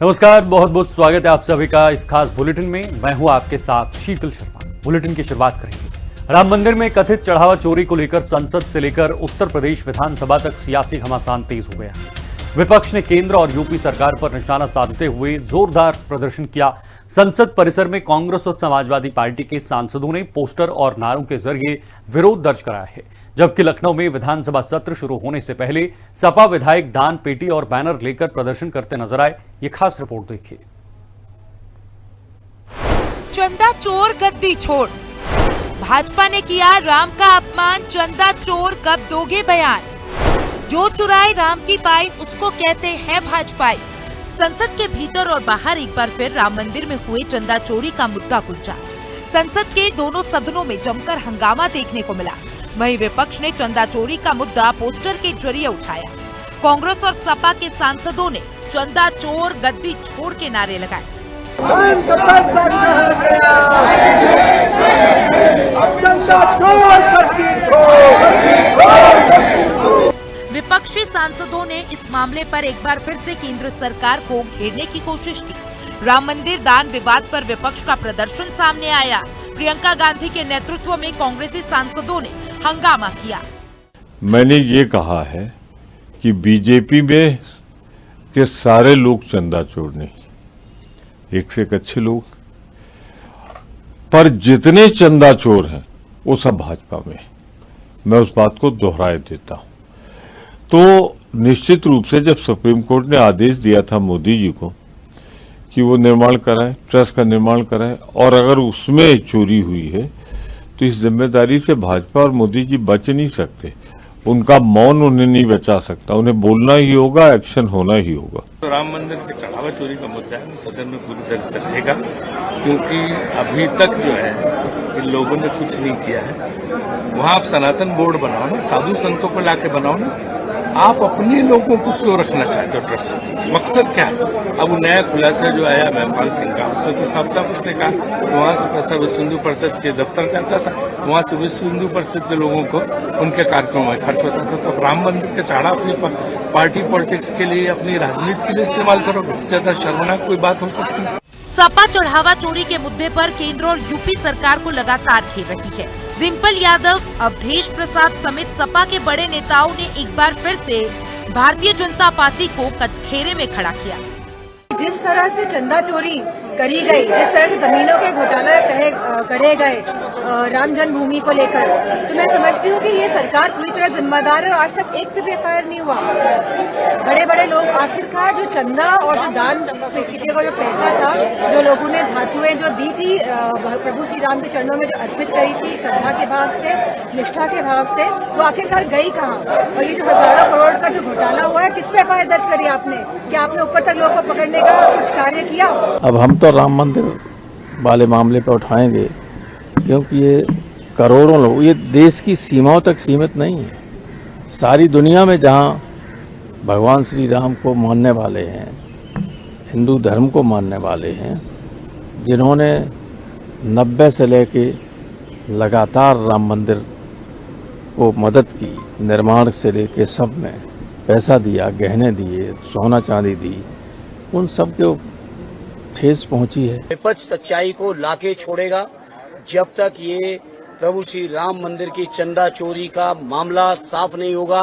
नमस्कार, बहुत बहुत स्वागत है आप सभी का इस खास बुलेटिन में। मैं हूं आपके साथ शीतल शर्मा। बुलेटिन की शुरुआत करेंगे। राम मंदिर में कथित चढ़ावा चोरी को लेकर संसद से लेकर उत्तर प्रदेश विधानसभा तक सियासी घमासान तेज हो गया। विपक्ष ने केंद्र और यूपी सरकार पर निशाना साधते हुए जोरदार प्रदर्शन किया। संसद परिसर में कांग्रेस और समाजवादी पार्टी के सांसदों ने पोस्टर और नारों के जरिए विरोध दर्ज कराया है, जबकि लखनऊ में विधानसभा सत्र शुरू होने से पहले सपा विधायक दान पेटी और बैनर लेकर प्रदर्शन करते नजर आए। ये खास रिपोर्ट देखिए। चंदा चोर गद्दी छोड़, भाजपा ने किया राम का अपमान, चंदा चोर कब दोगे बयान। जो चुराए राम की पाई उसको कहते हैं भाजपाई। संसद के भीतर और बाहर एक बार फिर राम मंदिर में हुए चंदा चोरी का मुद्दा गुंजा। संसद के दोनों सदनों में जमकर हंगामा देखने को मिला। वहीं विपक्ष ने चंदा चोरी का मुद्दा पोस्टर के जरिए उठाया। कांग्रेस और सपा के सांसदों ने चंदा चोर गद्दी छोड़ के नारे लगाए। विपक्षी सांसदों ने इस मामले पर एक बार फिर से केंद्र सरकार को घेरने की कोशिश की। राम मंदिर दान विवाद पर विपक्ष का प्रदर्शन सामने आया। प्रियंका गांधी के नेतृत्व में कांग्रेसी सांसदों ने हंगामा किया। मैंने ये कहा है कि बीजेपी में के सारे लोग चंदा चोर नहीं, एक से एक अच्छे लोग, पर जितने चंदा चोर हैं वो सब भाजपा में। मैं उस बात को दोहराए देता हूं। तो निश्चित रूप से जब सुप्रीम कोर्ट ने आदेश दिया था मोदी जी को कि वो निर्माण कराए, ट्रस्ट का निर्माण कराए, और अगर उसमें चोरी हुई है तो इस जिम्मेदारी से भाजपा और मोदी जी बच नहीं सकते। उनका मौन उन्हें नहीं बचा सकता, उन्हें बोलना ही होगा, एक्शन होना ही होगा। तो राम मंदिर के चढ़ावा चोरी का मुद्दा है, सदन में पूरी तरह से रहेगा, क्योंकि अभी तक जो है इन लोगों ने कुछ नहीं किया है। वहां आप सनातन बोर्ड बनाओ ना, साधु संतों को लाके बनाओ ना। आप अपने लोगों को क्यों रखना चाहते हो ट्रस्ट में? मकसद क्या है? अब वो नया खुलासा जो आया महपाल सिंह का, उसमें तो साफ साफ उसने कहा तो वहां से पैसा विश्व हिंदू परिषद के दफ्तर जाता था, वहां से विश्व हिंदू परिषद के लोगों को उनके कार्यक्रमों में खर्च होता था। तो राम मंदिर का चाड़ा अपनी पार्टी पॉलिटिक्स के लिए, अपनी राजनीति के लिए इस्तेमाल करोगे, इससे ज्यादा शर्मनाक कोई बात हो सकती है? सपा चढ़ावा चोरी के मुद्दे पर केंद्र और यूपी सरकार को लगातार घेर रही है। डिम्पल यादव, अवधेश प्रसाद समेत सपा के बड़े नेताओं ने एक बार फिर से भारतीय जनता पार्टी को कचघरे में खड़ा किया। जिस तरह से चंदा चोरी करी गई, जिस तरह से जमीनों के घोटाला करे गए राम जन्मभूमि को लेकर, तो मैं समझती हूँ कि ये सरकार पूरी तरह जिम्मेदार है और आज तक एक भी एफआईआर नहीं हुआ। बड़े बड़े लोग आखिरकार जो चंदा और जो दान पेटी का जो पैसा था, जो लोगों ने धातुएं जो दी थी प्रभु श्री राम के चरणों में जो अर्पित करी थी श्रद्धा के भाव से, निष्ठा के भाव से, वो आखिरकार गई कहाँ? और ये जो हजारों करोड़ का जो घोटाला हुआ है, किस पे एफआईआर दर्ज करी आपने? क्या आपने ऊपर तक लोगों को पकड़ने का कुछ कार्य किया? अब हम तो राम मंदिर वाले मामले पर उठाएंगे, क्योंकि ये करोड़ों लोग, ये देश की सीमाओं तक सीमित नहीं है। सारी दुनिया में जहाँ भगवान श्री राम को मानने वाले हैं, हिंदू धर्म को मानने वाले हैं, जिन्होंने 90 से लेके लगातार राम मंदिर को मदद की, निर्माण से लेके सब में पैसा दिया, गहने दिए, सोना चांदी दी, उन सब के ठेस पहुंची है। विपक्ष सच्चाई को लाके छोड़ेगा जब तक ये प्रभु श्री राम मंदिर की चंदा चोरी का मामला साफ नहीं होगा।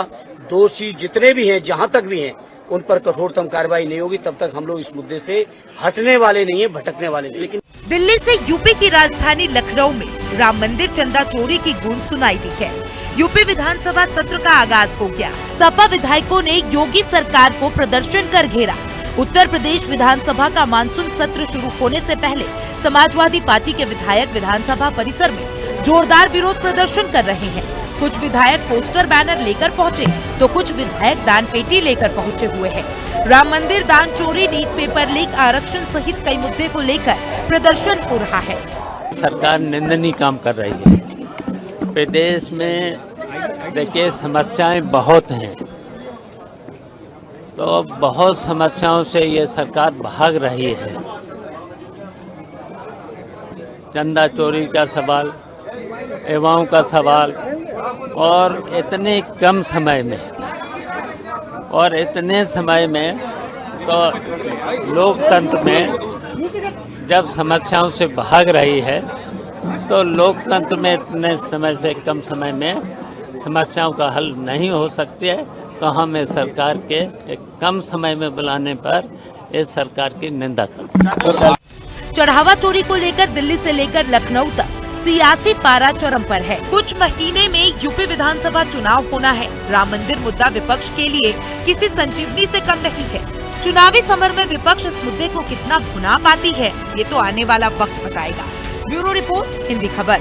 दोषी जितने भी हैं, जहां तक भी हैं, उन पर कठोरतम कार्रवाई नहीं होगी, तब तक हम लोग इस मुद्दे से हटने वाले नहीं है, भटकने वाले नहीं। लेकिन दिल्ली से यूपी की राजधानी लखनऊ में राम मंदिर चंदा चोरी की गूंज सुनाई दी है। यूपी विधानसभा सत्र का आगाज हो गया। सपा विधायकों ने योगी सरकार को प्रदर्शन कर घेरा। उत्तर प्रदेश विधानसभा का मानसून सत्र शुरू होने से पहले समाजवादी पार्टी के विधायक विधानसभा परिसर में जोरदार विरोध प्रदर्शन कर रहे हैं। कुछ विधायक पोस्टर बैनर लेकर पहुंचे, तो कुछ विधायक दान पेटी लेकर पहुंचे हुए हैं। राम मंदिर दान चोरी, नीट पेपर लीक, आरक्षण सहित कई मुद्दे को लेकर प्रदर्शन हो रहा है। सरकार निंदनीय काम कर रही है। प्रदेश में देखिए समस्याएं बहुत हैं, तो बहुत समस्याओं से ये सरकार भाग रही है। चंदा चोरी का सवाल, एवं का सवाल, और इतने कम समय में और इतने समय में तो लोकतंत्र में जब समस्याओं से भाग रही है तो लोकतंत्र में इतने समय से कम समय में समस्याओं का हल नहीं हो सकती है, तो हम इस सरकार के एक कम समय में बुलाने पर इस सरकार की निंदा करते हैं। चढ़ावा चोरी को लेकर दिल्ली से लेकर लखनऊ तक सियासी पारा चरम पर है। कुछ महीने में यूपी विधानसभा चुनाव होना है। राम मंदिर मुद्दा विपक्ष के लिए किसी संजीवनी से कम नहीं है। चुनावी समर में विपक्ष इस मुद्दे को कितना भुना पाती है, ये तो आने वाला वक्त बताएगा। ब्यूरो रिपोर्ट, हिंदी खबर।